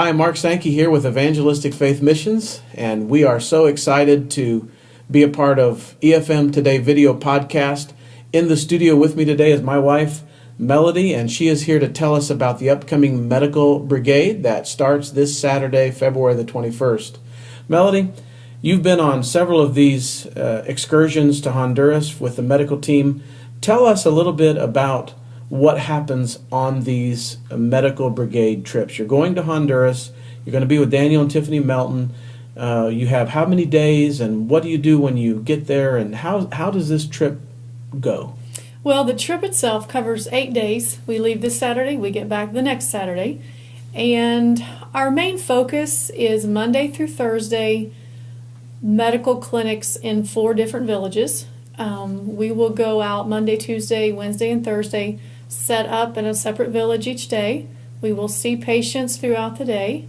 Hi, Marc Sankey here with Evangelistic Faith Missions, and we are so excited to be a part of EFM Today Video Podcast. In the studio with me today is my wife, Melodie, and she is here to tell us about the upcoming Medical Brigade that starts this Saturday, February the 21st. Melodie, you've been on several of these excursions to Honduras with the medical team. Tell us a little bit about what happens on these Medical Brigade trips. You're going to Honduras. You're going to be with Daniel and Tiffany Melton. You have how many days, and what do you do when you get there, and how does this trip go? Well, the trip itself covers 8 days. We leave this Saturday, we get back the next Saturday, and our main focus is Monday through Thursday medical clinics in 4 different villages. We will go out Monday, Tuesday, Wednesday, and Thursday, set up in a separate village each day. We will see patients throughout the day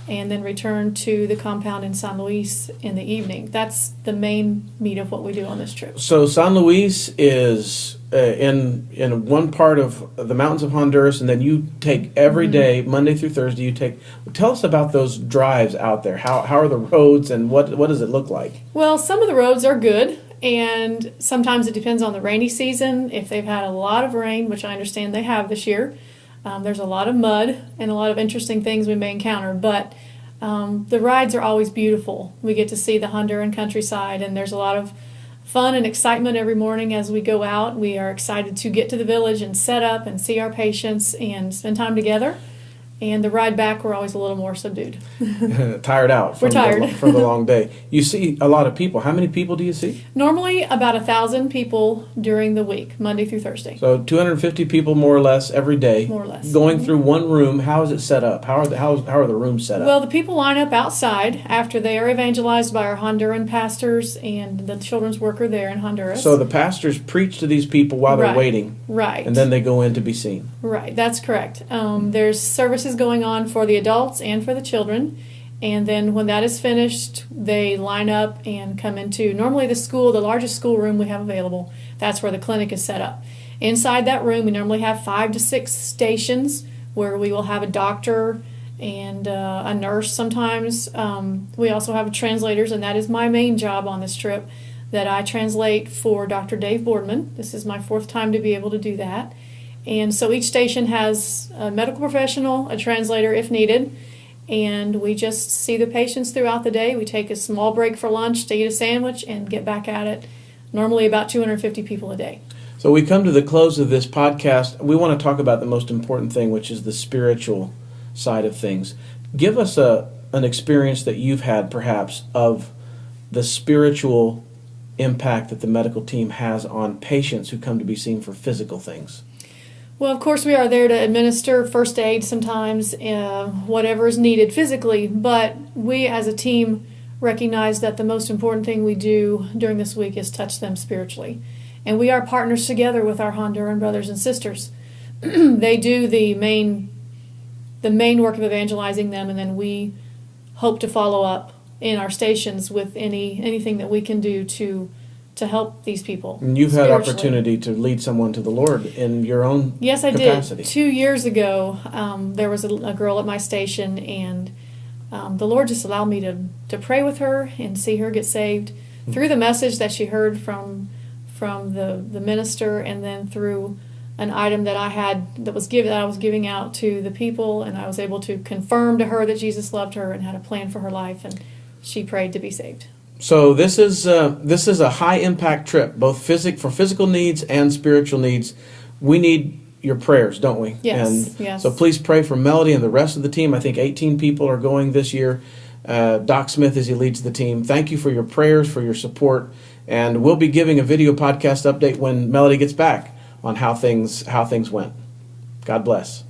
and then return to the compound in San Luis in the evening. That's the main meat of what we do on this trip. So San Luis is in one part of the mountains of Honduras, and then you take every day, Monday through Thursday, tell us about those drives out there. How are the roads, and what does it look like? Well, some of the roads are good, and sometimes it depends on the rainy season. If they've had a lot of rain, which I understand they have this year, there's a lot of mud and a lot of interesting things we may encounter, but the rides are always beautiful. We get to see the Honduran countryside, and there's a lot of fun and excitement every morning as we go out. We are excited to get to the village and set up and see our patients and spend time together. And the ride back, we're always a little more subdued. Tired out from, we're tired. from the long day. You see a lot of people. How many people do you see? Normally about 1,000 people during the week, Monday through Thursday. So 250 people more or less every day. More or less. Going through one room. How is it set up? How are the rooms set up? Well, the people line up outside after they are evangelized by our Honduran pastors and the children's worker there in Honduras. So the pastors preach to these people while they're waiting. Right. And then they go in to be seen. Right, that's correct. There's services going on for the adults and for the children, and then when that is finished, they line up and come into normally the largest school room we have available. That's where the clinic is set up. Inside that room, we normally have 5 to 6 stations where we will have a doctor and a nurse sometimes. We also have translators, and that is my main job on this trip, that I translate for Dr. Dave Boardman. This is my 4th time to be able to do that. And so each station has a medical professional, a translator if needed, and we just see the patients throughout the day. We take a small break for lunch to eat a sandwich and get back at it. Normally about 250 people a day. So we come to the close of this podcast. We want to talk about the most important thing, which is the spiritual side of things. Give us an experience that you've had, perhaps, of the spiritual impact that the medical team has on patients who come to be seen for physical things. Well, of course, we are there to administer first aid sometimes, whatever is needed physically, but we as a team recognize that the most important thing we do during this week is touch them spiritually. And we are partners together with our Honduran brothers and sisters. They do the main work of evangelizing them, and then we hope to follow up in our stations with anything that we can do to help these people. And you've had opportunity to lead someone to the Lord in your own capacity. Yes, I did. 2 years ago, there was a girl at my station, and the Lord just allowed me to pray with her and see her get saved through the message that she heard from the minister, and then through an item that I had that I was giving out to the people, and I was able to confirm to her that Jesus loved her and had a plan for her life, and she prayed to be saved. So this is a high impact trip, both for physical needs and spiritual needs. We need your prayers, don't we? Yes. Yes. So please pray for Melodie and the rest of the team. I think 18 people are going this year. Doc Smith as he leads the team. Thank you for your prayers, for your support, and we'll be giving a video podcast update when Melodie gets back on how things went. God bless.